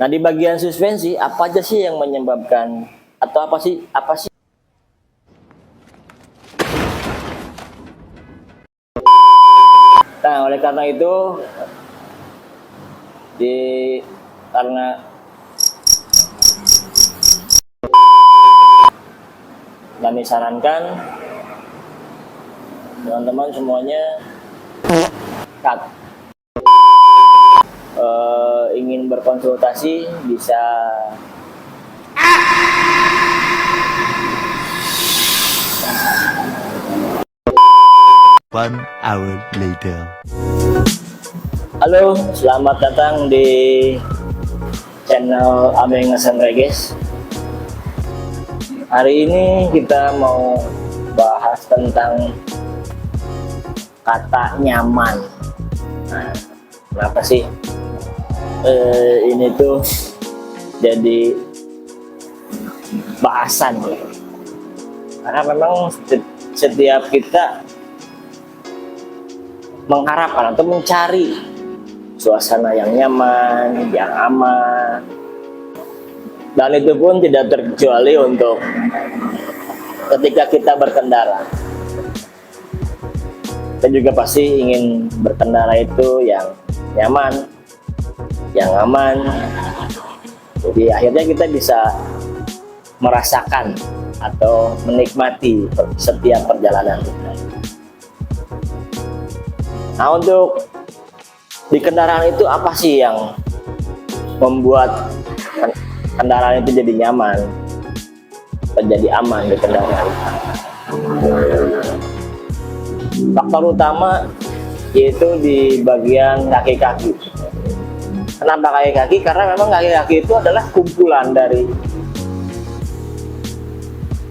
Nah, di bagian suspensi apa aja sih yang menyebabkan atau apa sih? Nah, oleh karena itu karena kami sarankan teman-teman semuanya cut. Ingin berkonsultasi bisa One hour later. Halo, selamat datang di channel Ameng Hasan Reges. Hari ini kita mau bahas tentang kata nyaman. Nah, kenapa sih ini tuh jadi bahasan? Karena memang setiap kita mengharapkan atau mencari suasana yang nyaman, yang aman, dan itu pun tidak terkecuali untuk ketika kita berkendara. Kita juga pasti ingin berkendara itu yang nyaman, yang aman. Jadi akhirnya kita bisa merasakan atau menikmati setiap perjalanan kita. Nah, untuk di kendaraan itu apa sih yang membuat kendaraan itu jadi nyaman, jadi aman di kendaraan? Faktor utama yaitu di bagian kaki-kaki. Kenapa kaki-kaki? Karena memang kaki-kaki itu adalah kumpulan dari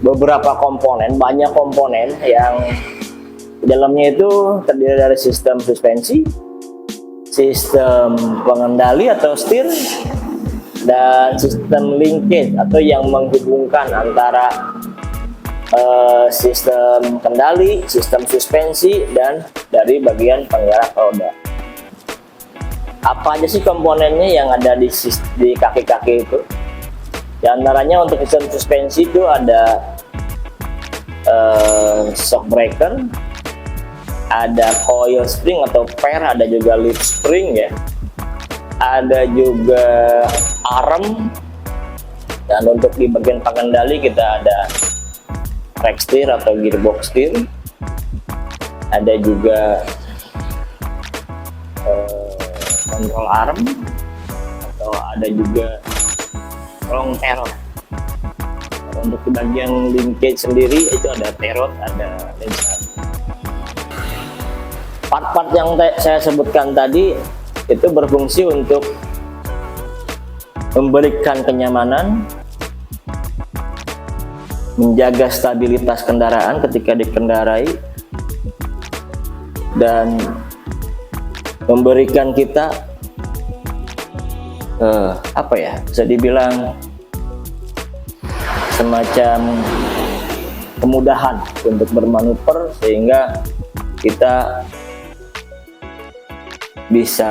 beberapa komponen, banyak komponen yang di dalamnya itu terdiri dari sistem suspensi, sistem pengendali atau setir, dan sistem linkage atau yang menghubungkan antara sistem kendali, sistem suspensi, dan dari bagian penggerak roda. Apa aja sih komponennya yang ada di kaki-kaki itu? Di antaranya untuk sistem suspensi itu ada shock breaker, ada coil spring atau pair, ada juga leaf spring ya, ada juga arm, dan untuk di bagian pengendali kita ada track steer atau gearbox steer, ada juga control arm, atau ada juga long terror. Untuk di bagian linkage sendiri itu ada terror, ada lens arm. Part-part yang saya sebutkan tadi itu berfungsi untuk memberikan kenyamanan, menjaga stabilitas kendaraan ketika dikendarai, dan memberikan kita bisa dibilang semacam kemudahan untuk bermanuver sehingga kita bisa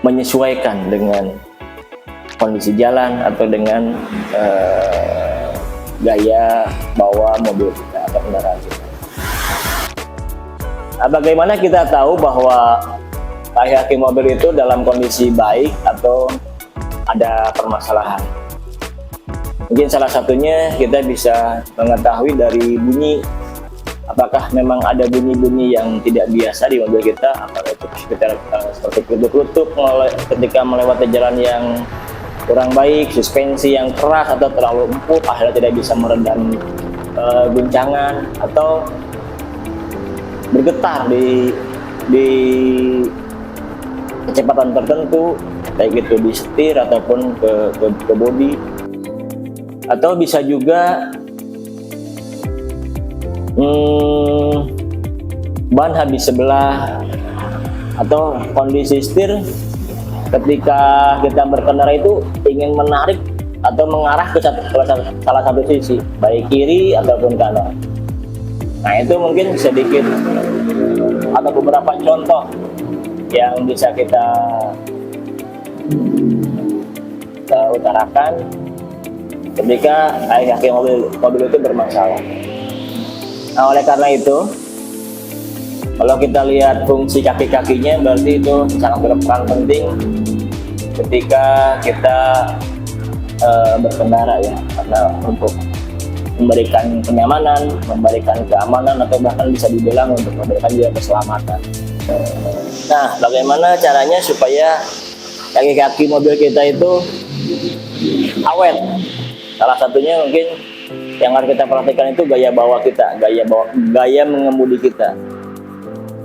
menyesuaikan dengan kondisi jalan atau dengan gaya bawa mobil kita atau kendaraan kita. Nah, bagaimana kita tahu bahwa kaki mobil itu dalam kondisi baik atau ada permasalahan? Mungkin salah satunya kita bisa mengetahui dari bunyi. Apakah memang ada bunyi-bunyi yang tidak biasa di mobil kita, apakah itu seperti kelutuk-kelutuk ketika melewati jalan yang kurang baik, suspensi yang keras atau terlalu empuk akhirnya tidak bisa meredam guncangan, atau bergetar di kecepatan tertentu, baik itu di setir ataupun ke bodi, atau bisa juga ban habis sebelah, atau kondisi setir ketika kita berkendara itu ingin menarik atau mengarah ke salah satu sisi, baik kiri ataupun kanan. Nah, itu mungkin sedikit atau beberapa contoh yang bisa kita utarakan ketika kaki mobil itu bermasalah. Nah, oleh karena itu, kalau kita lihat fungsi kaki-kakinya, berarti itu sangat berperan penting ketika kita berkendara ya, karena untuk memberikan kenyamanan, memberikan keamanan, atau bahkan bisa dibilang untuk memberikan juga keselamatan. Nah, bagaimana caranya supaya kaki-kaki mobil kita itu awet? Salah satunya mungkin yang harus kita perhatikan itu gaya bawa kita, gaya mengemudi kita.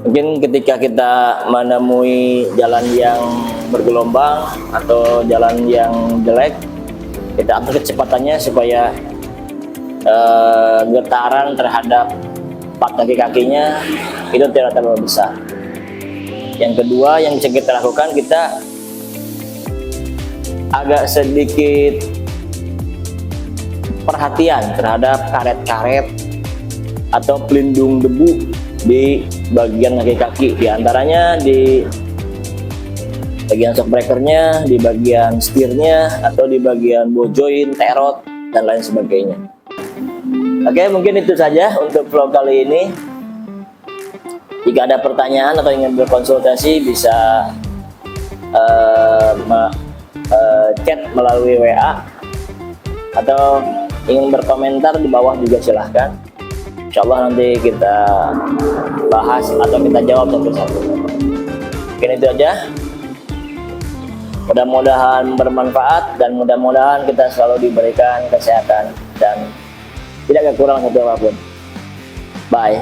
Mungkin ketika kita menemui jalan yang bergelombang atau jalan yang jelek, kita atur kecepatannya supaya getaran terhadap part kaki-kakinya itu tidak terlalu besar. Yang kedua yang bisa kita lakukan, kita agak sedikit perhatian terhadap karet-karet atau pelindung debu di bagian kaki-kaki, di antaranya di bagian shock breakernya, di bagian setirnya, atau di bagian ball joint, terot, dan lain sebagainya. Oke, mungkin itu saja untuk vlog kali ini. Jika ada pertanyaan atau ingin berkonsultasi, bisa chat melalui WA, atau ingin berkomentar di bawah juga silahkan. Insya Allah nanti kita bahas atau kita jawab satu-satu. Mungkin itu aja. Mudah-mudahan bermanfaat dan mudah-mudahan kita selalu diberikan kesehatan dan tidak kekurangan satu apapun. Bye.